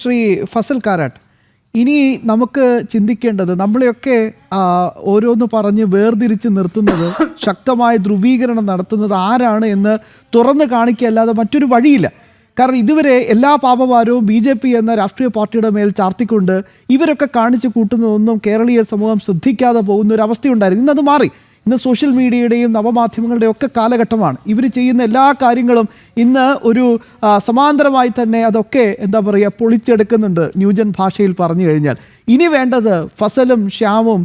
ശ്രീ ഫസൽ കാരാട്ട്, ഇനി നമുക്ക് ചിന്തിക്കേണ്ടത്, നമ്മളെയൊക്കെ ഓരോന്ന് പറഞ്ഞ് വേർതിരിച്ച് നിർത്തുന്നത്, ശക്തമായ ധ്രുവീകരണം നടത്തുന്നത് ആരാണ് എന്ന് തുറന്ന് കാണിക്കുകയല്ലാതെ മറ്റൊരു വഴിയില്ല. കാരണം ഇതുവരെ എല്ലാ പാപഭാരവും BJP എന്ന രാഷ്ട്രീയ പാർട്ടിയുടെ മേൽ ചാർത്തിക്കൊണ്ട് ഇവരൊക്കെ കാണിച്ചു കൂട്ടുന്നതൊന്നും കേരളീയ സമൂഹം ശ്രദ്ധിക്കാതെ പോകുന്ന ഒരു അവസ്ഥയുണ്ടായിരുന്നു. ഇന്നത് മാറി. ഇന്ന് സോഷ്യൽ മീഡിയയുടെയും നവമാധ്യമങ്ങളുടെയും ഒക്കെ കാലഘട്ടമാണ്. ഇവർ ചെയ്യുന്ന എല്ലാ കാര്യങ്ങളും ഇന്ന് ഒരു സമാന്തരമായി തന്നെ അതൊക്കെ എന്താ പറയുക പൊളിച്ചെടുക്കുന്നുണ്ട്, ന്യൂജൻ ഭാഷയിൽ പറഞ്ഞു കഴിഞ്ഞാൽ. ഇനി വേണ്ടത് ഫസലും ശ്യാമും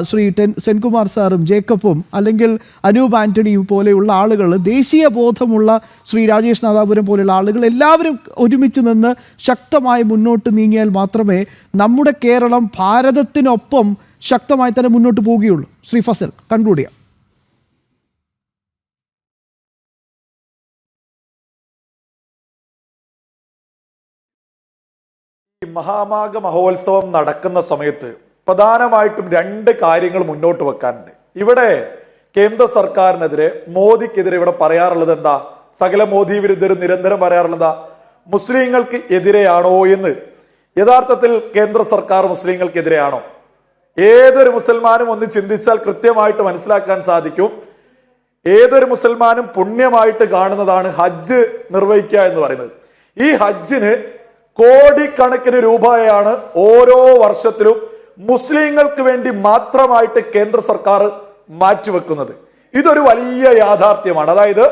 ശ്രീ സെൻകുമാർ സാറും ജേക്കബും അല്ലെങ്കിൽ അനൂപ് ആൻ്റണിയും പോലെയുള്ള ആളുകൾ, ദേശീയ ബോധമുള്ള ശ്രീ രാജേഷ് നാദാപുരം പോലെയുള്ള ആളുകൾ എല്ലാവരും ഒരുമിച്ച് നിന്ന് ശക്തമായി മുന്നോട്ട് നീങ്ങിയാൽ മാത്രമേ നമ്മുടെ കേരളം ഭാരതത്തിനൊപ്പം ശക്തമായി തന്നെ മുന്നോട്ട് പോവുകയുള്ളൂ. ശ്രീ ഫസൽ, കൺക്ലൂഡ് ചെയ്യാം. ഈ മഹാമാഘ മഹോത്സവം നടക്കുന്ന സമയത്ത് പ്രധാനമായിട്ടും രണ്ട് കാര്യങ്ങൾ മുന്നോട്ട് വെക്കാനുണ്ട്. ഇവിടെ കേന്ദ്ര സർക്കാരിനെതിരെ, മോദിക്കെതിരെ ഇവിടെ പറയാറുള്ളത് എന്താ? സകല മോദി വിരുദ്ധരും നിരന്തരം പറയാറുള്ളത് എന്താ? മുസ്ലിങ്ങൾക്ക് എതിരെയാണോ എന്ന്. യഥാർത്ഥത്തിൽ കേന്ദ്ര സർക്കാർ മുസ്ലിങ്ങൾക്കെതിരെയാണോ? ഏതൊരു മുസൽമാനും ഒന്ന് ചിന്തിച്ചാൽ കൃത്യമായിട്ട് മനസ്സിലാക്കാൻ സാധിക്കും. ഏതൊരു മുസൽമാനും പുണ്യമായിട്ട് കാണുന്നതാണ് ഹജ്ജ് നിർവഹിക്കുക എന്ന് പറയുന്നത്. ഈ ഹജ്ജിന് കോടിക്കണക്കിന് രൂപയാണ് ഓരോ വർഷത്തിലും മുസ്ലിങ്ങൾക്ക് വേണ്ടി മാത്രമായിട്ട് കേന്ദ്ര സർക്കാർ മാറ്റിവെക്കുന്നത്. ഇതൊരു വലിയ യാഥാർത്ഥ്യമാണ്. അതായത്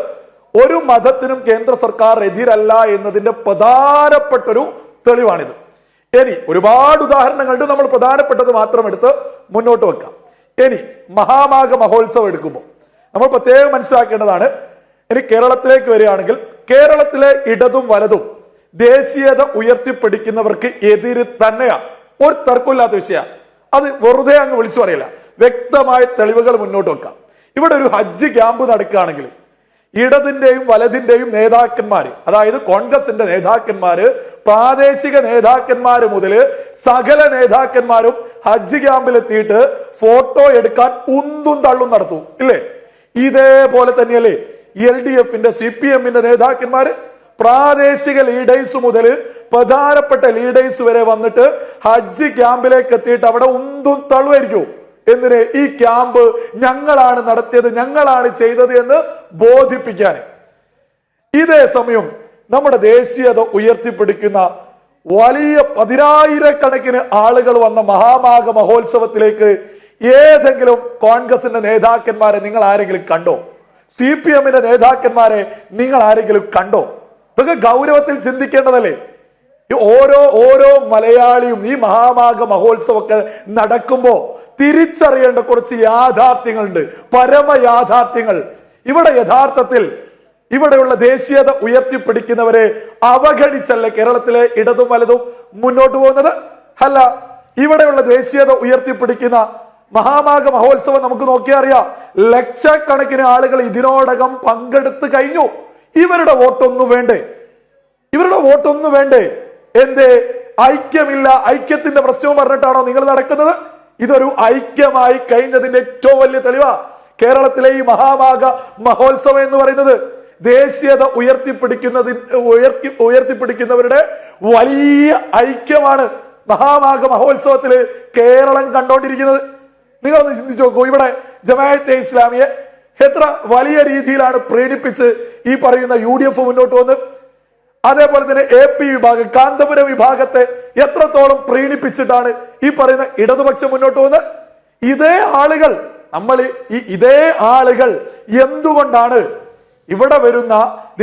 ഒരു മതത്തിനും കേന്ദ്ര സർക്കാർ എതിരല്ല എന്നതിന്റെ പ്രധാനപ്പെട്ടൊരു തെളിവാണിത്. ഇനി ഒരുപാട് ഉദാഹരണങ്ങളുണ്ട്, നമ്മൾ പ്രധാനപ്പെട്ടത് മാത്രം എടുത്ത് മുന്നോട്ട് വെക്കാം. ഇനി മഹാമാഘ മഹോത്സവം എടുക്കുമ്പോൾ നമ്മൾ പ്രത്യേകം മനസ്സിലാക്കേണ്ടതാണ്. ഇനി കേരളത്തിലേക്ക് വരികയാണെങ്കിൽ, കേരളത്തിലെ ഇടതും വലതും ദേശീയത ഉയർത്തിപ്പിടിക്കുന്നവർക്ക് എതിര് തന്നെയാണ്. ഒരു തർക്കമില്ലാത്ത വിഷയമാണ്. അത് വെറുതെ അങ്ങ് വിളിച്ചു പറയില്ല. വ്യക്തമായ തെളിവുകൾ മുന്നോട്ട് വെക്കാം. ഇവിടെ ഒരു ഹജ്ജ് ക്യാമ്പ് നടക്കുകയാണെങ്കിൽ ഇടതിന്റെയും വലതിന്റെയും നേതാക്കന്മാര്, അതായത് കോൺഗ്രസിന്റെ നേതാക്കന്മാര്, പ്രാദേശിക നേതാക്കന്മാര് മുതൽ സകല നേതാക്കന്മാരും ഹജ്ജ് ക്യാമ്പിലെത്തിയിട്ട് ഫോട്ടോ എടുക്കാൻ ഉന്തും തള്ളും നടത്തൂ, ഇല്ലേ? ഇതേപോലെ തന്നെയല്ലേ LDFന്റെ CPMന്റെ നേതാക്കന്മാര് പ്രാദേശിക ലീഡേഴ്സ് മുതൽ പ്രധാനപ്പെട്ട ലീഡേഴ്സ് വരെ വന്നിട്ട് ഹജ്ജ് ക്യാമ്പിലേക്ക് എത്തിയിട്ട് അവിടെ ഉന്തും തള്ളുമായിരിക്കും. എന്തിന്? ഈ ക്യാമ്പ് ഞങ്ങളാണ് നടത്തിയത്, ഞങ്ങളാണ് ചെയ്തത് എന്ന് ബോധിപ്പിക്കാൻ. ഇതേ സമയം നമ്മുടെ ദേശീയത ഉയർത്തിപ്പിടിക്കുന്ന വലിയ 10,000കണക്കിന് ആളുകൾ വന്ന മഹാമാഘ മഹോത്സവത്തിലേക്ക് ഏതെങ്കിലും കോൺഗ്രസിന്റെ നേതാക്കന്മാരെ നിങ്ങൾ ആരെങ്കിലും കണ്ടോ? CPMന്റെ നേതാക്കന്മാരെ നിങ്ങൾ ആരെങ്കിലും കണ്ടോ? ഇതൊക്കെ ഗൗരവത്തിൽ ചിന്തിക്കേണ്ടതല്ലേ? ഓരോ മലയാളിയും ഈ മഹാമാഘ മഹോത്സവമൊക്കെ നടക്കുമ്പോ തിരിച്ചറിയേണ്ട കുറച്ച് യാഥാർത്ഥ്യങ്ങളുണ്ട്, പരമയാഥാർത്ഥ്യങ്ങൾ. ഇവിടെ യഥാർത്ഥത്തിൽ ഇവിടെയുള്ള ദേശീയത ഉയർത്തിപ്പിടിക്കുന്നവരെ അവഗണിച്ചല്ലേ കേരളത്തിലെ ഇടതും വലതും മുന്നോട്ട് പോകുന്നത്? അല്ല, ഇവിടെയുള്ള ദേശീയത ഉയർത്തിപ്പിടിക്കുന്ന മഹാമാഘ മഹോത്സവം നമുക്ക് നോക്കിയാൽ അറിയാം, ലക്ഷക്കണക്കിന് ആളുകൾ ഇതിനോടകം പങ്കെടുത്തു കഴിഞ്ഞു. ഇവരുടെ വോട്ടൊന്നു വേണ്ടേ? ഇവരുടെ വോട്ടൊന്നു വേണ്ടേ? എന്തേ ഐക്യമില്ല, ഐക്യത്തിന്റെ പ്രശ്നവും പറഞ്ഞിട്ടാണോ നിങ്ങൾ നടക്കുന്നത്? ഇതൊരു ഐക്യമായി കഴിഞ്ഞതിന്റെ ഏറ്റവും വലിയ തെളിവാ കേരളത്തിലെ ഈ മഹാമാഘ മഹോത്സവം എന്ന് പറയുന്നത്. ദേശീയത ഉയർത്തിപ്പിടിക്കുന്നവരുടെ വലിയ ഐക്യമാണ് മഹാമാഘ മഹോത്സവത്തിൽ കേരളം കണ്ടോണ്ടിരിക്കുന്നത്. നിങ്ങളൊന്ന് ചിന്തിച്ചു നോക്കൂ. ഇവിടെ ജമാഅത്തെ ഇസ്ലാമിയെ എത്ര വലിയ രീതിയിലാണ് പ്രീണിപ്പിച്ച് ഈ പറയുന്ന UDF മുന്നോട്ട് വന്ന്, അതേപോലെ തന്നെ AP വിഭാഗം, കാന്തപുരം വിഭാഗത്തെ എത്രത്തോളം പ്രീണിപ്പിച്ചിട്ടാണ് ഈ പറയുന്ന ഇടതുപക്ഷം മുന്നോട്ട് പോകുന്നത്. ഇതേ ആളുകൾ എന്തുകൊണ്ടാണ് ഇവിടെ വരുന്ന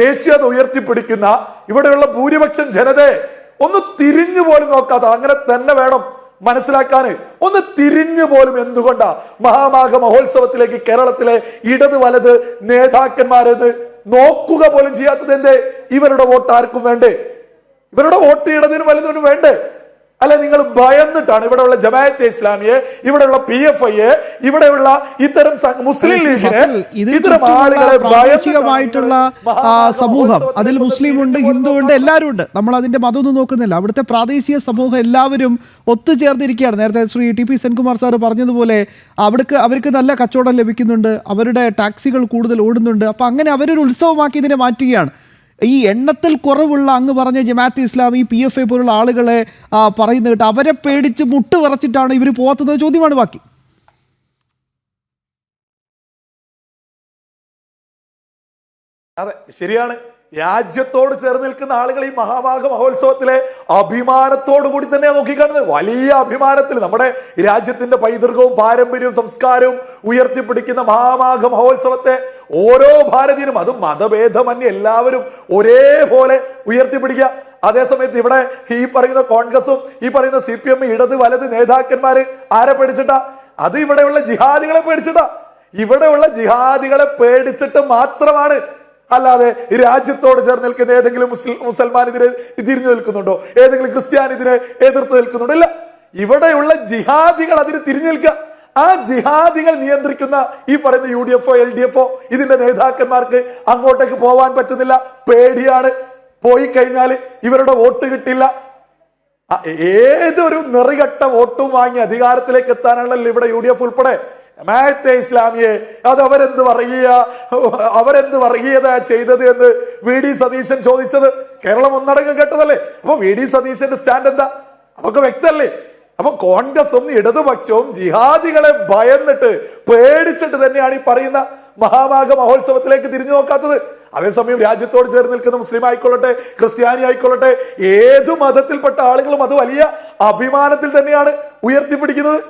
ദേശീയത ഉയർത്തിപ്പിടിക്കുന്ന ഇവിടെയുള്ള ഭൂരിപക്ഷം ജനതയെ ഒന്ന് തിരിഞ്ഞു പോലും നോക്കാത്ത? അങ്ങനെ തന്നെ വേണം മനസ്സിലാക്കാന്. ഒന്ന് തിരിഞ്ഞു പോലും എന്തുകൊണ്ടാ മഹാമാഘ മഹോത്സവത്തിലേക്ക് കേരളത്തിലെ ഇടത് വലത് നേതാക്കന്മാരെന്ന് നോക്കുക പോലും ചെയ്യാത്തത്? എന്തേ? ഇവരുടെ വോട്ട് ആർക്കും വേണ്ടേ? ഇവരുടെ വോട്ട് ഇടതിനും വലതിനും വേണ്ടേ? അല്ലെ, നിങ്ങൾ ഭയന്നിട്ടാണ് ഇവിടെയുള്ള ജമാഅത്തെ ഇസ്ലാമിയെ, ഇവിടെയുള്ള PFIയെ, ഇവിടെയുള്ള ഇത്തരം മുസ്ലിം ലീഗിനെ, ഇത്തരം ആളുകളെ പ്രാദേശികമായിട്ടുള്ള സമൂഹം, അതിൽ മുസ്ലിം ഉണ്ട്, ഹിന്ദു ഉണ്ട്, എല്ലാവരും ഉണ്ട്. നമ്മൾ അതിന്റെ മതമൊന്നും നോക്കുന്നില്ല. അവിടുത്തെ പ്രാദേശിക സമൂഹം എല്ലാവരും ഒത്തുചേർന്നിരിക്കുകയാണ്. നേരത്തെ ശ്രീ TP സെൻകുമാർ സാർ പറഞ്ഞതുപോലെ അവർക്ക് നല്ല കച്ചവടം ലഭിക്കുന്നുണ്ട്, അവരുടെ ടാക്സികൾ കൂടുതൽ ഓടുന്നുണ്ട്. അപ്പൊ അങ്ങനെ അവരൊരു ഉത്സവമാക്കി ഇതിനെ മാറ്റുകയാണ്. ഈ എണ്ണത്തിൽ കുറവുള്ള അങ്ങ് പറഞ്ഞ ജമാഅത്തെ ഇസ്ലാമി PFI പോലുള്ള ആളുകളെ പറയുന്നത് കേട്ട് അവരെ പേടിച്ച് മുട്ട് വിറച്ചിട്ടാണ് ഇവർ പോകാത്തത് ചോദ്യമാണ് ബാക്കി. അതെ, ശരിയാണ്. രാജ്യത്തോട് ചേർന്ന് നിൽക്കുന്ന ആളുകൾ ഈ മഹാമാഘ മഹോത്സവത്തിലെ അഭിമാനത്തോടു കൂടി തന്നെയാണ് നോക്കിക്കാണുന്നത്. വലിയ അഭിമാനത്തിൽ നമ്മുടെ രാജ്യത്തിന്റെ പൈതൃകവും പാരമ്പര്യവും സംസ്കാരവും ഉയർത്തിപ്പിടിക്കുന്ന മഹാമാഘ മഹോത്സവത്തെ ഓരോ ഭാരതീയനും, അതും മതഭേദമന്യേ എല്ലാവരും ഒരേപോലെ ഉയർത്തിപ്പിടിക്കുക. അതേസമയത്ത് ഇവിടെ ഈ പറയുന്ന കോൺഗ്രസും ഈ പറയുന്ന CPM ഇടത് വലത് നേതാക്കന്മാര് ആരെ പേടിച്ചിട്ടാ? അത് ഇവിടെയുള്ള ജിഹാദികളെ പേടിച്ചിട്ടാ. ഇവിടെയുള്ള ജിഹാദികളെ പേടിച്ചിട്ട് മാത്രമാണ്. അല്ലാതെ രാജ്യത്തോട് ചേർന്ന് നിൽക്കുന്ന ഏതെങ്കിലും മുസൽമാൻ ഇതിനെ തിരിഞ്ഞു നിൽക്കുന്നുണ്ടോ? ഏതെങ്കിലും ക്രിസ്ത്യാനി ഇതിനെ എതിർത്ത് നിൽക്കുന്നുണ്ടോ? ഇല്ല. ഇവിടെയുള്ള ജിഹാദികൾ അതിന് തിരിഞ്ഞു നിൽക്കുക. ആ ജിഹാദികൾ നിയന്ത്രിക്കുന്ന ഈ പറയുന്ന UDF LDF ഇതിന്റെ നേതാക്കന്മാർക്ക് അങ്ങോട്ടേക്ക് പോവാൻ പറ്റുന്നില്ല. പേടിയാണ്. പോയി കഴിഞ്ഞാൽ ഇവരുടെ വോട്ട് കിട്ടില്ല. ഏതൊരു നെറികെട്ട വോട്ടും വാങ്ങി അധികാരത്തിലേക്ക് എത്താനാണല്ലോ ഇവിടെ UDF ഉൾപ്പെടെ. ജമാഅത്തെ ഇസ്ലാമിയെ അത് അവരെന്ത് വർഗീയത ചെയ്തത് എന്ന് VD സതീശൻ ചോദിച്ചത് കേരളം ഒന്നടങ്കം കേട്ടതല്ലേ? അപ്പൊ VD സതീശന്റെ സ്റ്റാൻഡ് എന്താ? അതൊക്കെ വ്യക്തമല്ലേ? അപ്പൊ കോൺഗ്രസും ഇടതുപക്ഷവും ജിഹാദികളെ ഭയന്നിട്ട് പേടിച്ചിട്ട് തന്നെയാണ് ഈ പറയുന്ന മഹാമാഘ മഹോത്സവത്തിലേക്ക് തിരിഞ്ഞു നോക്കാത്തത്. അതേസമയം രാജ്യത്തോട് ചേർന്ന് നിൽക്കുന്ന മുസ്ലിം ആയിക്കൊള്ളട്ടെ, ക്രിസ്ത്യാനി ആയിക്കൊള്ളട്ടെ, ഏതു മതത്തിൽപ്പെട്ട ആളുകളും അത് വലിയ അഭിമാനത്തിൽ തന്നെയാണ് ഉയർത്തിപ്പിടിക്കുന്നത്.